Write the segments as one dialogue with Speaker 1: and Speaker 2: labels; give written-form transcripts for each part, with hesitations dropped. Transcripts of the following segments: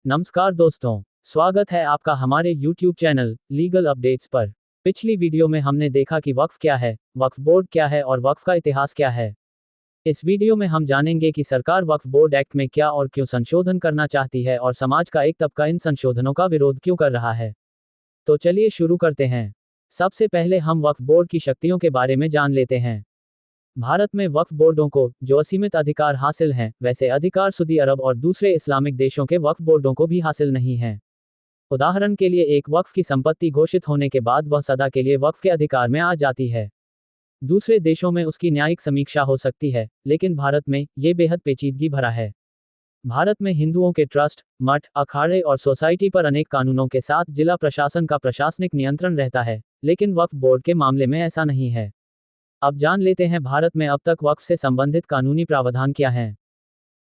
Speaker 1: नमस्कार दोस्तों, स्वागत है आपका हमारे YouTube चैनल लीगल अपडेट्स पर। पिछली वीडियो में हमने देखा कि वक्फ क्या है, वक्फ बोर्ड क्या है और वक्फ का इतिहास क्या है। इस वीडियो में हम जानेंगे कि सरकार वक्फ बोर्ड एक्ट में क्या और क्यों संशोधन करना चाहती है और समाज का एक तबका इन संशोधनों का विरोध क्यों कर रहा है। तो चलिए शुरू करते हैं। सबसे पहले हम वक्फ बोर्ड की शक्तियों के बारे में जान लेते हैं। भारत में वक्फ बोर्डों को जो असीमित अधिकार हासिल हैं, वैसे अधिकार सऊदी अरब और दूसरे इस्लामिक देशों के वक्फ बोर्डों को भी हासिल नहीं हैं। उदाहरण के लिए एक वक्फ की संपत्ति घोषित होने के बाद वह सदा के लिए वक्फ के अधिकार में आ जाती है। दूसरे देशों में उसकी न्यायिक समीक्षा हो सकती है, लेकिन भारत में ये बेहद पेचीदगी भरा है। भारत में हिंदुओं के ट्रस्ट, मठ, अखाड़े और सोसाइटी पर अनेक कानूनों के साथ जिला प्रशासन का प्रशासनिक नियंत्रण रहता है, लेकिन वक्फ बोर्ड के मामले में ऐसा नहीं है। अब जान लेते हैं भारत में अब तक वक्फ से संबंधित कानूनी प्रावधान क्या हैं।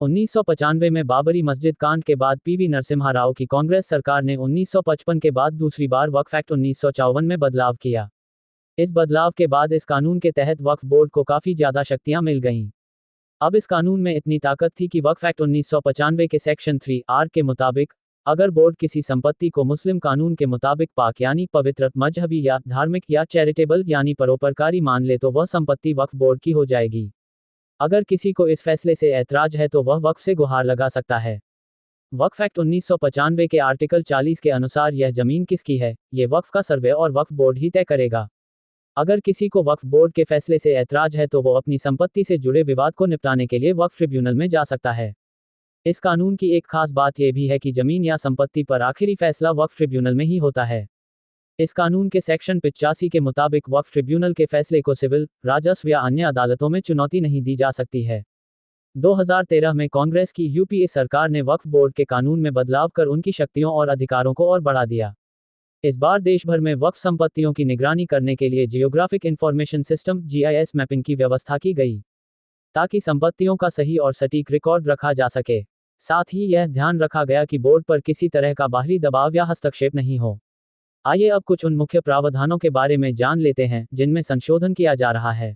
Speaker 1: 1995 में बाबरी मस्जिद कांड के बाद पीवी नरसिम्हा राव की कांग्रेस सरकार ने 1955 के बाद दूसरी बार वक्फ एक्ट 1954 में बदलाव किया। इस बदलाव के बाद इस कानून के तहत वक्फ बोर्ड को काफ़ी ज़्यादा शक्तियां मिल गईं। अब इस कानून में इतनी ताकत थी कि वक्फ एक्ट 1995 के सेक्शन 3R के मुताबिक अगर बोर्ड किसी संपत्ति को मुस्लिम कानून के मुताबिक पाक यानी पवित्र, मजहबी या धार्मिक या चैरिटेबल यानी परोपकारी मान ले तो वह संपत्ति वक्फ बोर्ड की हो जाएगी। अगर किसी को इस फैसले से ऐतराज है तो वह वक्फ से गुहार लगा सकता है। वक्फ एक्ट 1995 के आर्टिकल 40 के अनुसार यह जमीन किसकी है, ये वक्फ का सर्वे और वक्फ बोर्ड ही तय करेगा। अगर किसी को वक्फ बोर्ड के फैसले से ऐतराज है तो वो अपनी संपत्ति से जुड़े विवाद को निपटाने के लिए वक्फ ट्रिब्यूनल में जा सकता है। इस कानून की एक खास बात यह भी है कि जमीन या संपत्ति पर आखिरी फैसला वक्फ ट्रिब्यूनल में ही होता है। इस कानून के सेक्शन 85 के मुताबिक वक्फ ट्रिब्यूनल के फैसले को सिविल, राजस्व या अन्य अदालतों में चुनौती नहीं दी जा सकती है। 2013 में कांग्रेस की यूपीए सरकार ने वक्फ बोर्ड के कानून में बदलाव कर उनकी शक्तियों और अधिकारों को और बढ़ा दिया। इस बार देश भर में वक्फ संपत्तियों की निगरानी करने के लिए geographic information system (GIS) mapping की व्यवस्था की गई, ताकि संपत्तियों का सही और सटीक रिकॉर्ड रखा जा सके। साथ ही यह ध्यान रखा गया कि बोर्ड पर किसी तरह का बाहरी दबाव या हस्तक्षेप नहीं हो। आइए अब कुछ उन मुख्य प्रावधानों के बारे में जान लेते हैं जिनमें संशोधन किया जा रहा है।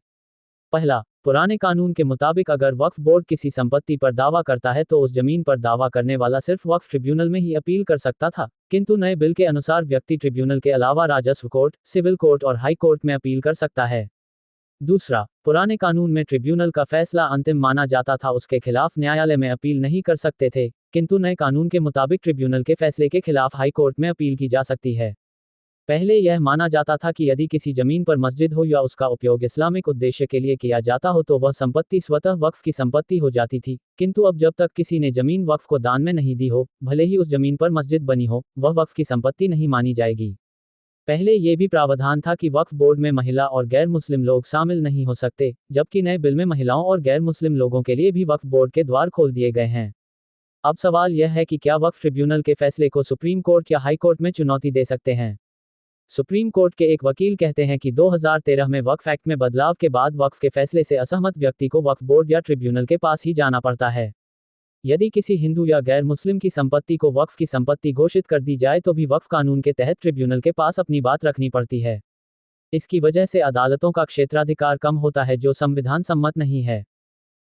Speaker 1: पहला, पुराने कानून के मुताबिक अगर वक्फ बोर्ड किसी संपत्ति पर दावा करता है तो उस जमीन पर दावा करने वाला सिर्फ वक्फ ट्रिब्यूनल में ही अपील कर सकता था, किंतु नए बिल के अनुसार व्यक्ति ट्रिब्यूनल के अलावा राजस्व कोर्ट, सिविल कोर्ट और हाई कोर्ट में अपील कर सकता है। दूसरा, पुराने कानून में ट्रिब्यूनल का फैसला अंतिम माना जाता था, उसके खिलाफ न्यायालय में अपील नहीं कर सकते थे, किंतु नए कानून के मुताबिक ट्रिब्यूनल के फैसले के खिलाफ हाई कोर्ट में अपील की जा सकती है। पहले यह माना जाता था कि यदि किसी जमीन पर मस्जिद हो या उसका उपयोग इस्लामिक उद्देश्य के लिए किया जाता हो तो वह संपत्ति स्वतः वक्फ की संपत्ति हो जाती थी, किंतु अब जब तक किसी ने जमीन वक्फ को दान में नहीं दी हो, भले ही उस जमीन पर मस्जिद बनी हो, वह वक्फ की संपत्ति नहीं मानी जाएगी। पहले ये भी प्रावधान था कि वक्फ बोर्ड में महिला और गैर मुस्लिम लोग शामिल नहीं हो सकते, जबकि नए बिल में महिलाओं और गैर मुस्लिम लोगों के लिए भी वक्फ बोर्ड के द्वार खोल दिए गए हैं। अब सवाल यह है कि क्या वक्फ ट्रिब्यूनल के फैसले को सुप्रीम कोर्ट या हाई कोर्ट में चुनौती दे सकते हैं। सुप्रीम कोर्ट के एक वकील कहते हैं कि 2013 में वक्फ एक्ट में बदलाव के बाद वक्फ के फैसले से असहमत व्यक्ति को वक्फ बोर्ड या ट्रिब्यूनल के पास ही जाना पड़ता है। यदि किसी हिंदू या गैर मुस्लिम की संपत्ति को वक्फ की संपत्ति घोषित कर दी जाए तो भी वक्फ कानून के तहत ट्रिब्यूनल के पास अपनी बात रखनी पड़ती है। इसकी वजह से अदालतों का क्षेत्राधिकार कम होता है, जो संविधान सम्मत नहीं है।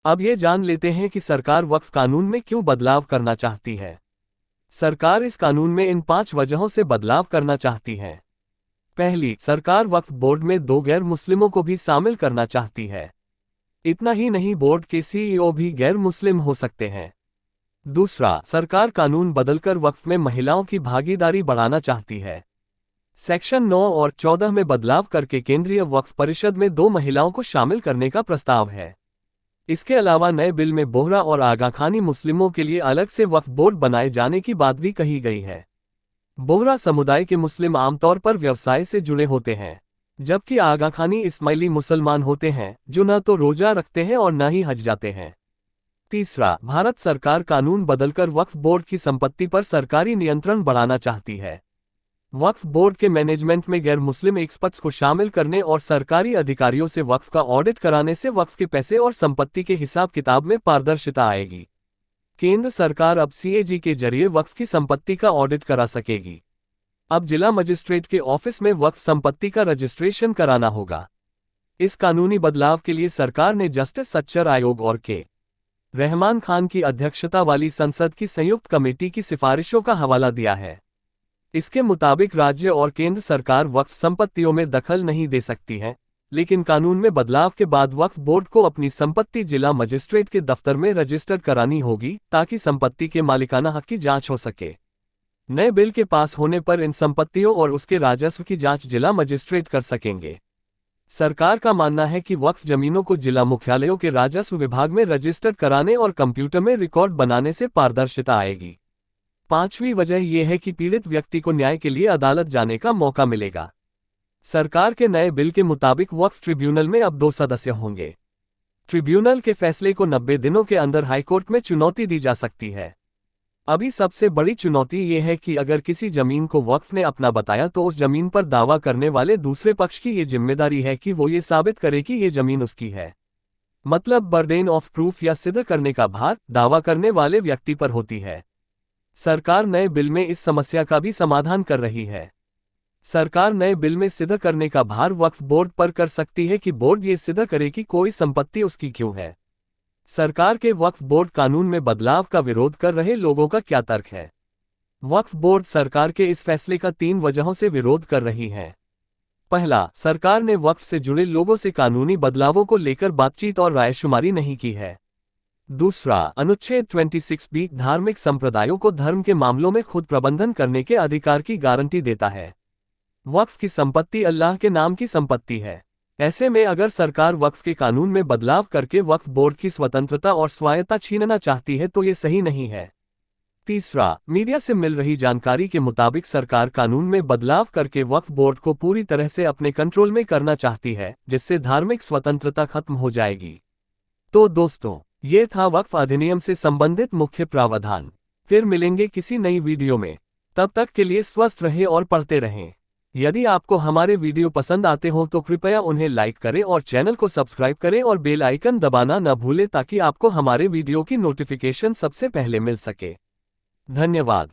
Speaker 2: अब ये जान लेते हैं कि सरकार वक्फ कानून में क्यों बदलाव करना चाहती है। सरकार इस कानून में इन 5 वजहों से बदलाव करना चाहती है। पहली, सरकार वक्फ बोर्ड में 2 गैर मुस्लिमों को भी शामिल करना चाहती है। इतना ही नहीं, बोर्ड के सीईओ भी गैर मुस्लिम हो सकते हैं। दूसरा, सरकार कानून बदलकर वक्फ में महिलाओं की भागीदारी बढ़ाना चाहती है। सेक्शन 9 और 14 में बदलाव करके केंद्रीय वक्फ परिषद में 2 महिलाओं को शामिल करने का प्रस्ताव है। इसके अलावा नए बिल में बोहरा और आगा खानी मुस्लिमों के लिए अलग से वक्फ बोर्ड बनाए जाने की बात भी कही गई है। बोहरा समुदाय के मुस्लिम आमतौर पर व्यवसाय से जुड़े होते हैं, जबकि आगा खानी इस्माइली मुसलमान होते हैं जो न तो रोजा रखते हैं और न ही हज जाते हैं। तीसरा, भारत सरकार कानून बदलकर वक्फ बोर्ड की संपत्ति पर सरकारी नियंत्रण बढ़ाना चाहती है। वक्फ बोर्ड के मैनेजमेंट में गैर मुस्लिम एक्सपर्ट्स को शामिल करने और सरकारी अधिकारियों से वक्फ का ऑडिट कराने से वक्फ के पैसे और संपत्ति के हिसाब किताब में पारदर्शिता आएगी। केंद्र सरकार अब सीएजी के जरिए वक्फ की संपत्ति का ऑडिट करा सकेगी। अब जिला मजिस्ट्रेट के ऑफिस में वक्फ संपत्ति का रजिस्ट्रेशन कराना होगा। इस कानूनी बदलाव के लिए सरकार ने जस्टिस सच्चर आयोग और के रहमान खान की अध्यक्षता वाली संसद की संयुक्त कमेटी की सिफारिशों का हवाला दिया है। इसके मुताबिक राज्य और केंद्र सरकार वक्फ संपत्तियों में दखल नहीं दे सकती है, लेकिन कानून में बदलाव के बाद वक्फ बोर्ड को अपनी संपत्ति जिला मजिस्ट्रेट के दफ्तर में रजिस्टर करानी होगी ताकि संपत्ति के मालिकाना हक की जांच हो सके। नए बिल के पास होने पर इन संपत्तियों और उसके राजस्व की जांच जिला मजिस्ट्रेट कर सकेंगे। सरकार का मानना है कि वक्फ जमीनों को जिला मुख्यालयों के राजस्व विभाग में रजिस्टर कराने और कंप्यूटर में रिकॉर्ड बनाने से पारदर्शिता आएगी। पांचवी वजह यह है कि पीड़ित व्यक्ति को न्याय के लिए अदालत जाने का मौका मिलेगा। सरकार के नए बिल के मुताबिक वक्फ ट्रिब्यूनल में अब 2 सदस्य होंगे। ट्रिब्यूनल के फैसले को 90 दिनों के अंदर हाईकोर्ट में चुनौती दी जा सकती है। अभी सबसे बड़ी चुनौती ये है कि अगर किसी जमीन को वक्फ ने अपना बताया तो उस जमीन पर दावा करने वाले दूसरे पक्ष की ये जिम्मेदारी है कि वो ये साबित करे कि ये जमीन उसकी है। मतलब बर्डन ऑफ प्रूफ या सिद्ध करने का भार दावा करने वाले व्यक्ति पर होती है। सरकार नए बिल में इस समस्या का भी समाधान कर रही है। सरकार नए बिल में सिद्ध करने का भार वक्फ बोर्ड पर कर सकती है कि बोर्ड ये सिद्ध करे कि कोई संपत्ति उसकी क्यों है। सरकार के वक्फ बोर्ड कानून में बदलाव का विरोध कर रहे लोगों का क्या तर्क है? वक्फ बोर्ड सरकार के इस फैसले का 3 वजहों से विरोध कर रही है। पहला, सरकार ने वक्फ से जुड़े लोगों से कानूनी बदलावों को लेकर बातचीत और रायशुमारी नहीं की है। दूसरा, अनुच्छेद 26B धार्मिक संप्रदायों को धर्म के मामलों में खुद प्रबंधन करने के अधिकार की गारंटी देता है। वक्फ की संपत्ति अल्लाह के नाम की संपत्ति है। ऐसे में अगर सरकार वक्फ के कानून में बदलाव करके वक्फ बोर्ड की स्वतंत्रता और स्वायत्तता छीनना चाहती है तो ये सही नहीं है। तीसरा, मीडिया से मिल रही जानकारी के मुताबिक सरकार कानून में बदलाव करके वक्फ बोर्ड को पूरी तरह से अपने कंट्रोल में करना चाहती है, जिससे धार्मिक स्वतंत्रता खत्म हो जाएगी। तो दोस्तों, ये था वक्फ अधिनियम से संबंधित मुख्य प्रावधान। फिर मिलेंगे किसी नई वीडियो में। तब तक के लिए स्वस्थ रहें और पढ़ते रहें। यदि आपको हमारे वीडियो पसंद आते हो तो कृपया उन्हें लाइक करें और चैनल को सब्सक्राइब करें और बेल आइकन दबाना न भूलें ताकि आपको हमारे वीडियो की नोटिफिकेशन सबसे पहले मिल सके। धन्यवाद।